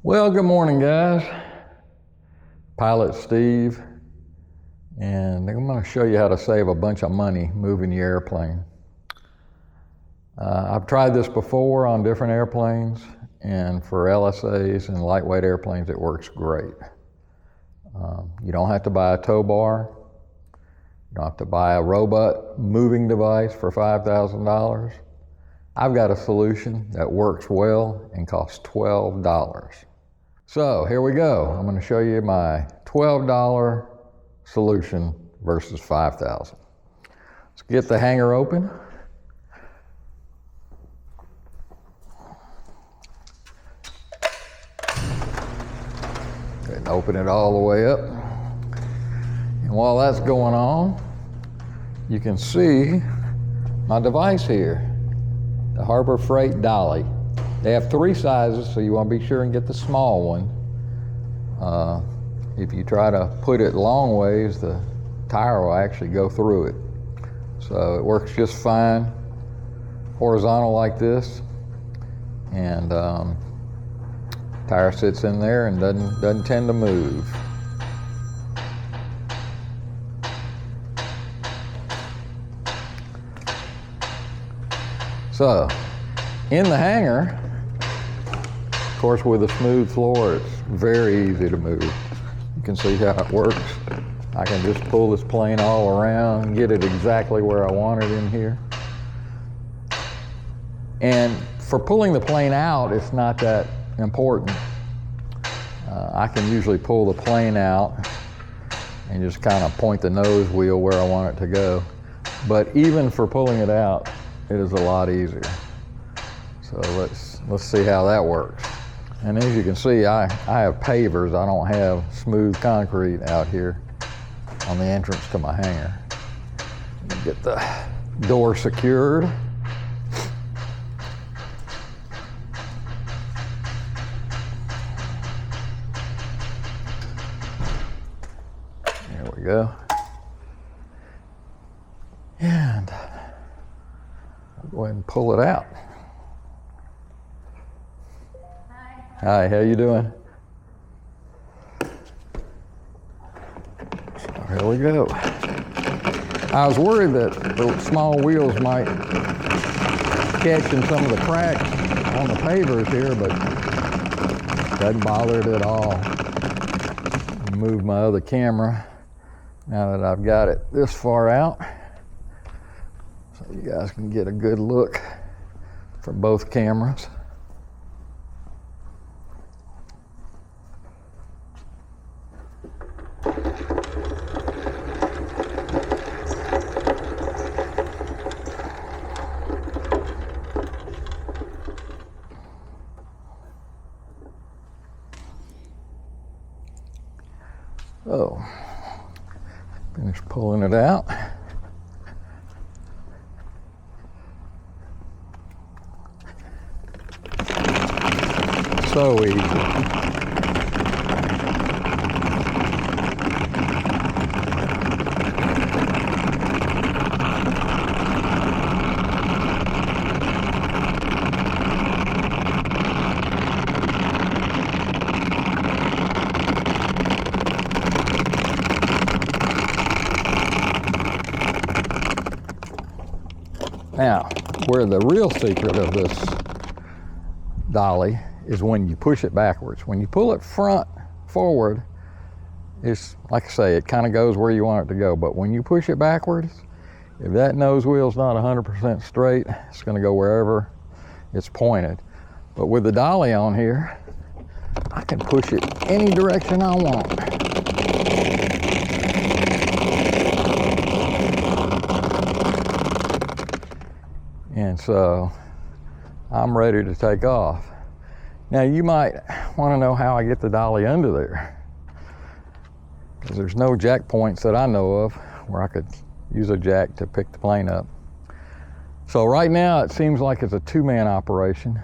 Well, good morning, guys. Pilot Steve, and I'm going to show you how to save a bunch of money moving your airplane. I've tried this before on different airplanes, and for LSAs and lightweight airplanes, it works great. You don't have to buy a tow bar. You don't have to buy a robot moving device for $5,000. I've got a solution that works well and costs $12. So here we go. I'm going to show you my $12 solution versus $5,000. Let's get the hanger open. And open it all the way up. And while that's going on, you can see my device here, the Harbor Freight dolly. They have 3 sizes, so you want to be sure and get the small one. If you try to put it long ways, the tire will actually go through it. So it works just fine, horizontal like this, and tire sits in there and doesn't tend to move. So in the hangar, of course, with a smooth floor, it's very easy to move. You can see how it works. I can just pull this plane all around and get it exactly where I want it in here. And for pulling the plane out, it's not that important. I can usually pull the plane out and just kind of point the nose wheel where I want it to go. But even for pulling it out, it is a lot easier. So let's see how that works. And as you can see, I have pavers. I don't have smooth concrete out here on the entrance to my hangar. Get the door secured. There we go. And I'll go ahead and pull it out. Hi, how you doing? So here we go. I was worried that the small wheels might catch in some of the cracks on the pavers here, but it doesn't bother it at all. Move my other camera now that I've got it this far out, so you guys can get a good look from both cameras. So, finish pulling it out. So easy. Now, where the real secret of this dolly is when you push it backwards. When you pull it forward, it's like I say, it kind of goes where you want it to go. But when you push it backwards, if that nose wheel's not 100% straight, it's going to go wherever it's pointed. But with the dolly on here, I can push it any direction I want. And so I'm ready to take off. Now you might want to know how I get the dolly under there, because there's no jack points that I know of where I could use a jack to pick the plane up. So right now it seems like it's a 2-man operation.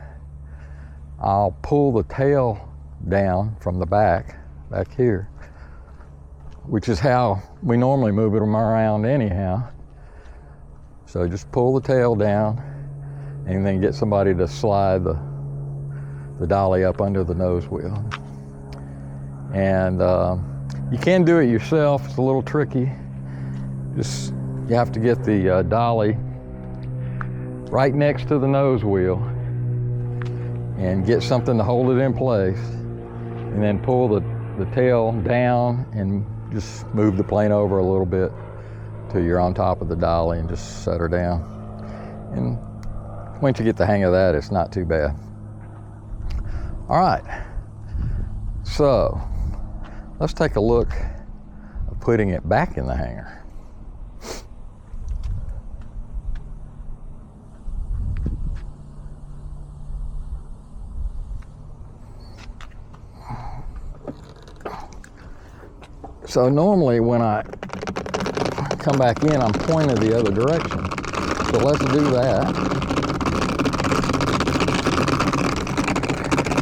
I'll pull the tail down from the back here, which is how we normally move it around anyhow. So just pull the tail down and then get somebody to slide the the dolly up under the nose wheel. And you can do it yourself. It's a little tricky. You have to get the dolly right next to the nose wheel and get something to hold it in place, and then pull the tail down and just move the plane over a little bit till you're on top of the dolly, and just set her down. And once you get the hang of that, it's not too bad. All right, so let's take a look at putting it back in the hangar. So normally when I come back in, I'm pointed the other direction. So let's do that.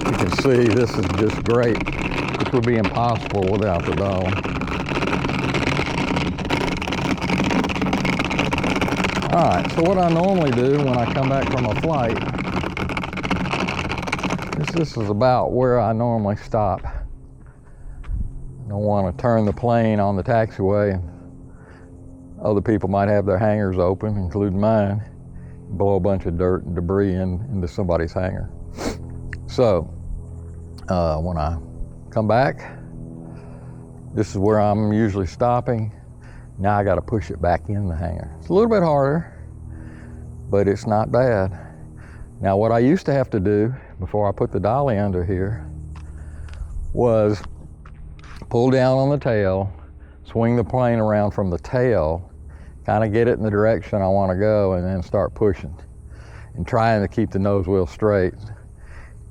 You can see this is just great. This would be impossible without the dolly. All right, so what I normally do when I come back from a flight, this is about where I normally stop. I don't want to turn the plane on the taxiway. Other people might have their hangars open, including mine, blow a bunch of dirt and debris into somebody's hangar. So when I come back, this is where I'm usually stopping. Now I got to push it back in the hangar. It's a little bit harder, but it's not bad. Now what I used to have to do before I put the dolly under here was pull down on the tail, swing the plane around from the tail, kind of get it in the direction I want to go, and then start pushing and trying to keep the nose wheel straight.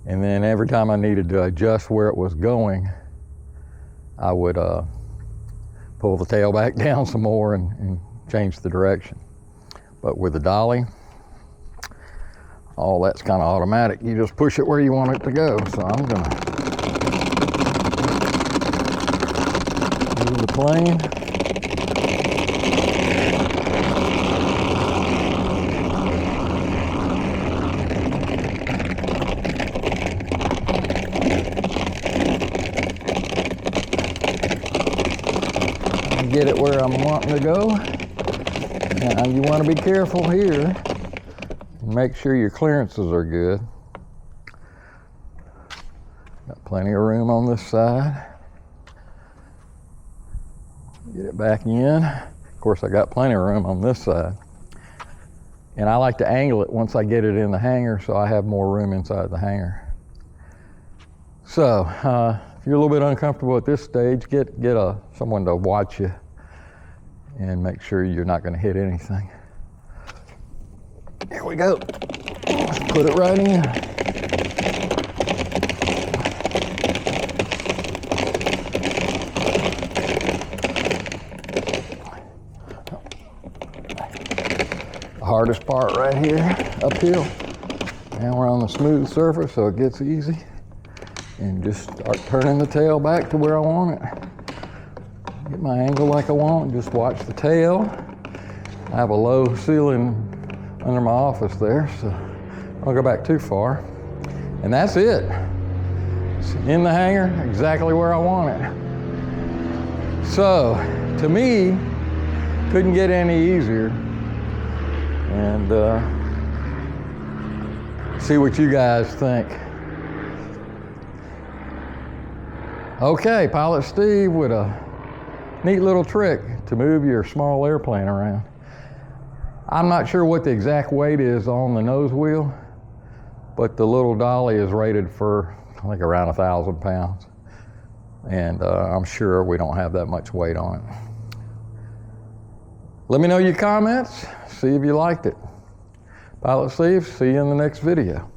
And then every time I needed to adjust where it was going, I would pull the tail back down some more and change the direction. But with the dolly, all that's kind of automatic. You just push it where you want it to go. So I'm gonna move the plane. Get it where I'm wanting to go. Now you want to be careful here. Make sure your clearances are good. Got plenty of room on this side. Get it back in. Of course, I got plenty of room on this side. And I like to angle it once I get it in the hangar so I have more room inside the hangar. So, if you're a little bit uncomfortable at this stage, get someone to watch you and make sure you're not going to hit anything. Here we go. Let's put it right in. The hardest part right here, uphill. Now we're on the smooth surface, so it gets easy. And just start turning the tail back to where I want it. Get my angle like I want, just watch the tail. I have a low ceiling under my office there, so I don't go back too far. And that's it. It's in the hangar, exactly where I want it. So, to me, couldn't get any easier. And see what you guys think. Okay, Pilot Steve with a neat little trick to move your small airplane around. I'm not sure what the exact weight is on the nose wheel, but the little dolly is rated for, I think, around 1,000 pounds. And I'm sure we don't have that much weight on it. Let me know your comments, see if you liked it. Pilot Steve, see you in the next video.